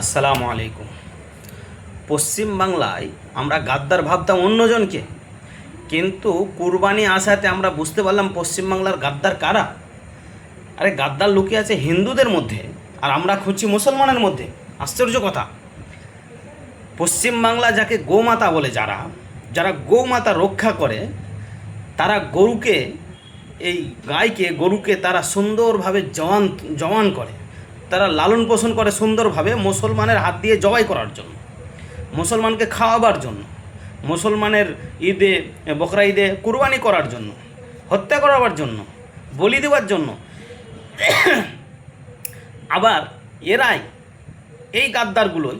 আসসালামু আলাইকুম। পশ্চিম বাংলায় আমরা গাদ্দার ভাবতাম অন্যজনকে, কিন্তু কুরবানি আসাতে আমরা বুঝতে পারলাম পশ্চিম বাংলার গাদ্দার কারা। আরে গাদ্দার লুকিয়ে আছে হিন্দুদের মধ্যে, আর আমরা খুঁজছি মুসলমানের মধ্যে। আশ্চর্য কথা। পশ্চিম বাংলা যাকে গোমাতা বলে, যারা যারা গোমাতা রক্ষা করে, তারা গরুকে, এই গাইকে, গরুকে তারা সুন্দরভাবে জওয়ান করে, তারা লালন পোষণ করে সুন্দরভাবে মুসলমানের হাত দিয়ে জবাই করার জন্য, মুসলমানকে খাওয়াবার জন্য, মুসলমানের ঈদে, বকরা ঈদে কুরবানি করার জন্য, হত্যা করাবার জন্য, বলি দেওয়ার জন্য। আবার এরাই, এই গাদ্দারগুলোই,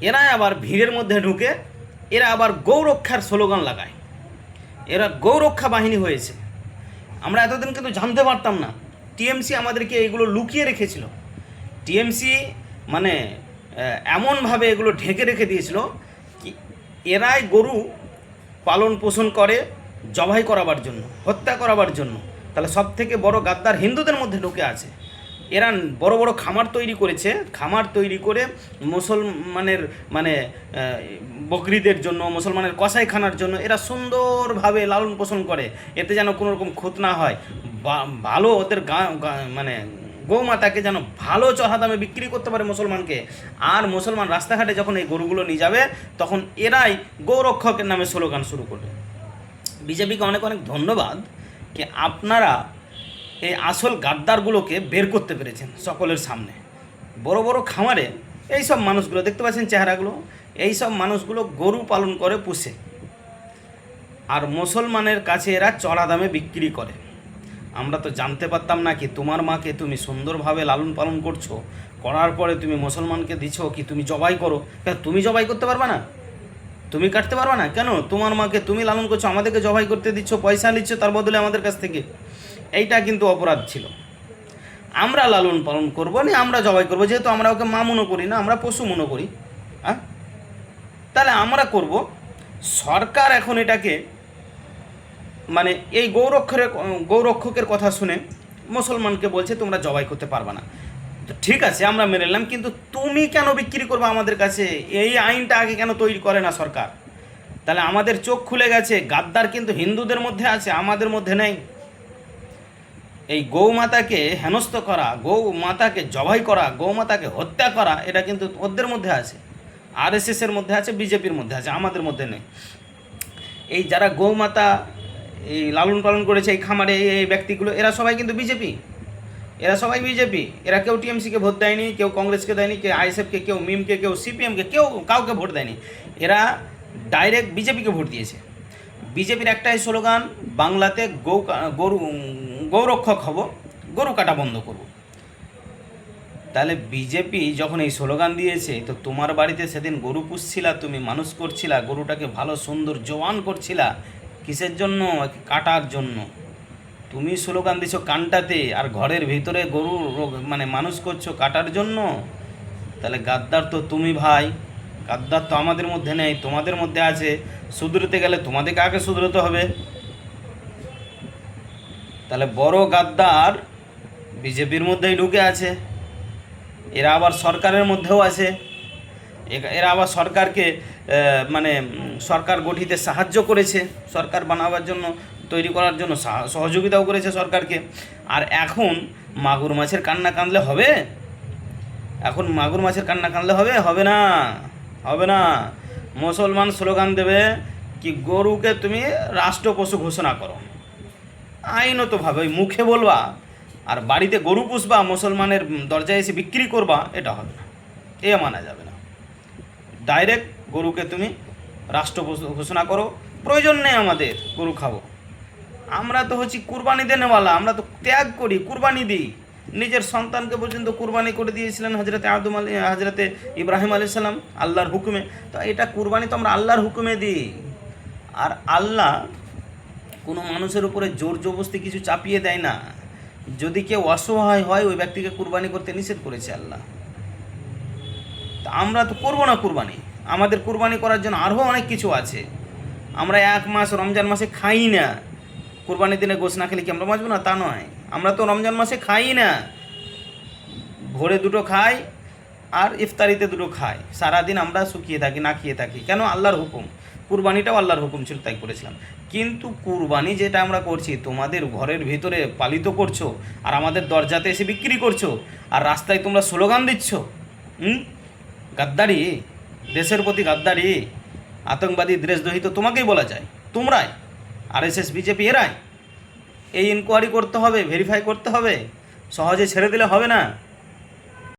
এরাই আবার ভিড়ের মধ্যে ঢুকে এরা আবার গৌরক্ষার স্লোগান লাগায়। এরা গৌরক্ষা বাহিনী হয়েছে। আমরা এতদিন কিন্তু জানতে পারতাম না। টিএমসি আমাদেরকে এগুলো লুকিয়ে রেখেছিল। টিএমসি মানে এমনভাবে এগুলো ঢেকে রেখে দিয়েছিল কি এরাই গরু পালন পোষণ করে জবাই করাবার জন্য, হত্যা করাবার জন্য। তাহলে সব থেকে বড় গাদ্দার হিন্দুদের মধ্যে ঢুকে আছে। এরা বড় বড় খামার তৈরি করেছে, খামার তৈরি করে মুসলমানের মানে বকরিদের জন্য, মুসলমানের কসাইখানার জন্য এরা সুন্দরভাবে লালন পোষণ করে, এতে যেন কোনো রকম খুঁত না হয়। ভালো ওদের মানে গৌমাতাকে যেন ভালো চড়া দামে বিক্রি করতে পারে মুসলমানকে। আর মুসলমান রাস্তাঘাটে যখন এই গরুগুলো নিয়ে যাবে, তখন এরাই গৌরক্ষকের নামে স্লোগান শুরু করবে। বিজেপিকে অনেক অনেক ধন্যবাদ কি আপনারা এই আসল গাদ্দারগুলোকে বের করতে পেরেছেন সকলের সামনে। বড় বড় খামারে এই সব মানুষগুলো দেখতে পাচ্ছেন চেহারাগুলো, এই সব মানুষগুলো গরু পালন করে পুষে, আর মুসলমানের কাছে এরা চড়া দামে বিক্রি করে। আমরা তো জানতে পারতাম না কি তোমার মাকে তুমি সুন্দরভাবে লালন পালন করছো, করার পরে তুমি মুসলমানকে দিচ্ছ কি তুমি জবাই করো। কেন তুমি জবাই করতে পারবা না? তুমি কাটতে পারবা না কেন? তোমার মাকে তুমি লালন করছো, আমাদেরকে জবাই করতে দিচ্ছ, পয়সা নিচ্ছ তার বদলে আমাদের কাছ থেকে। এইটা কিন্তু অপরাধ ছিল। আমরা লালন পালন করবো না, আমরা জবাই করবো, যেহেতু আমরা ওকে মা মনে করি না, আমরা পশু মনে করি। হ্যাঁ, তাহলে আমরা করব। সরকার এখন এটাকে মানে এই গৌরক্ষকের কথা শুনে মুসলমানকে বলছে তোমরা জবাই করতে পারবে না। তো ঠিক আছে, আমরা মেনে নিলাম, কিন্তু তুমি কেন বিক্রি করবে আমাদের কাছে? এই আইনটা আগে কেন তৈরি করে না সরকার? তাহলে আমাদের চোখ খুলে গেছে, গাদ্দার কিন্তু হিন্দুদের মধ্যে আছে, আমাদের মধ্যে নেই। এই গৌমাতাকে হেনস্থ করা, গৌমাতাকে জবাই করা, গৌমাতাকে হত্যা করা, এটা কিন্তু ওদের মধ্যে আছে, আরএসএসের মধ্যে আছে, বিজেপির মধ্যে আছে, আমাদের মধ্যে নেই। এই যারা গৌমাতা এই লালন পালন করেছে এই খামারে, এই ব্যক্তিগুলো, এরা সবাই কিন্তু বিজেপি, এরা সবাই বিজেপি। এরা কেউ টিএমসিকে ভোট দেয়নি, কেউ কংগ্রেসকে দেয়নি, কেউ আইএসএফকে, কেউ মিমকে, কেউ সিপিএমকে, কেউ কাউকে ভোট দেয়নি। এরা ডাইরেক্ট বিজেপিকে ভোট দিয়েছে। বিজেপির একটাই স্লোগান, বাংলাতে গৌরক্ষক হব, গরু কাটা বন্ধ করব। তাহলে বিজেপি যখন এই স্লোগান দিয়েছে, তো তোমার বাড়িতে সেদিন গরু পুষছিলা, তুমি মানুষ করছিলা, গরুটাকে ভালো সুন্দর জওয়ান করছিলা, কিসের জন্য? কাটার জন্য। তুমি স্লোগান দিছো কানটাতে, আর ঘরের ভিতরে গরু মানে মানুষ করছো কাটার জন্য। তাহলে গাদ্দার তো তুমি ভাই, গাদ্দার তো আমাদের মধ্যে নেই, তোমাদের মধ্যে আছে। শুধরোতে গেলে তোমাদেরকে আগে শুধরোতে হবে। তাহলে বড় গাদ্দার বিজেপির মধ্যেই ঢুকে আছে। এরা আবার সরকারের মধ্যেও আছে। এরা আবার সরকারকে মানে সরকার গঠিতে সাহায্য করেছে, সরকার বানাবার জন্য, তৈরি করার জন্য সহযোগিতাও করেছে সরকারকে। আর এখন মাগুর মাছের কান্না কাঁদলে হবে? এখন মাগুর মাছের কান্না কাঁদলে হবে? হবে না, হবে না। মুসলমান স্লোগান দেবে কি গরুকে তুমি রাষ্ট্র পশু ঘোষণা করো, আইনতভাবে ওই মুখে বলবা, আর বাড়িতে গরু পুষবা, মুসলমানের দরজায় এসে বিক্রি করবা, এটা হবে না, এ মানা যাবে না। ডাইরেক্ট গরুকে তুমি রাষ্ট্র ঘোষণা করো, প্রয়োজন নেই আমাদের গরু খাবো। আমরা তো হচ্ছি কুরবানি দেনেওয়ালা, আমরা তো ত্যাগ করি, কুরবানি দিই। নিজের সন্তানকে পর্যন্ত কুরবানি করে দিয়েছিলেন হজরতে ইব্রাহিম আলাইহিস সালাম আল্লাহর হুকুমে। তো এটা কুরবানি তো আমরা আল্লাহর হুকুমে দিই। আর আল্লাহ কোনো মানুষের উপরে জোর জবরদস্তি কিছু চাপিয়ে দেয় না। যদি কেউ অসহায় হয়, ওই ব্যক্তিকে কুরবানি করতে নিষেধ করেছে আল্লাহ। তা আমরা তো করবো না কুরবানি, আমাদের কুরবানি করার জন্য আরও অনেক কিছু আছে। আমরা এক মাস রমজান মাসে খাই না, কুরবানির দিনে গোশ না খেলে কি আমরা বাঁচবো না? তা নয়, আমরা তো রমজান মাসে খাই না, ভোরে দুটো খাই আর ইফতারিতে দুটো খায়, সারাদিন আমরা শুকিয়ে থাকি, না খেয়ে থাকি। কেন? আল্লাহর হুকুম। কুরবানিটাও আল্লাহর হুকুম ছিল, তাই করেছিলাম। কিন্তু কুরবানি যেটা আমরা করছি, তোমাদের ঘরের ভিতরে পালিত করছো, আর আমাদের দরজাতে এসে বিক্রি করছো, আর রাস্তায় তোমরা স্লোগান দিচ্ছ। হুম? গাদ্দারি, দেশের প্রতি গাদ্দারি, আতঙ্কবাদী, দেশদ্রোহী তো তোমাকেই বলা যায়, তোমরাই, আরএসএস, বিজেপি, এরাই। এই ইনকোয়ারি করতে হবে, ভেরিফাই করতে হবে, সহজে ছেড়ে দিলে হবে না।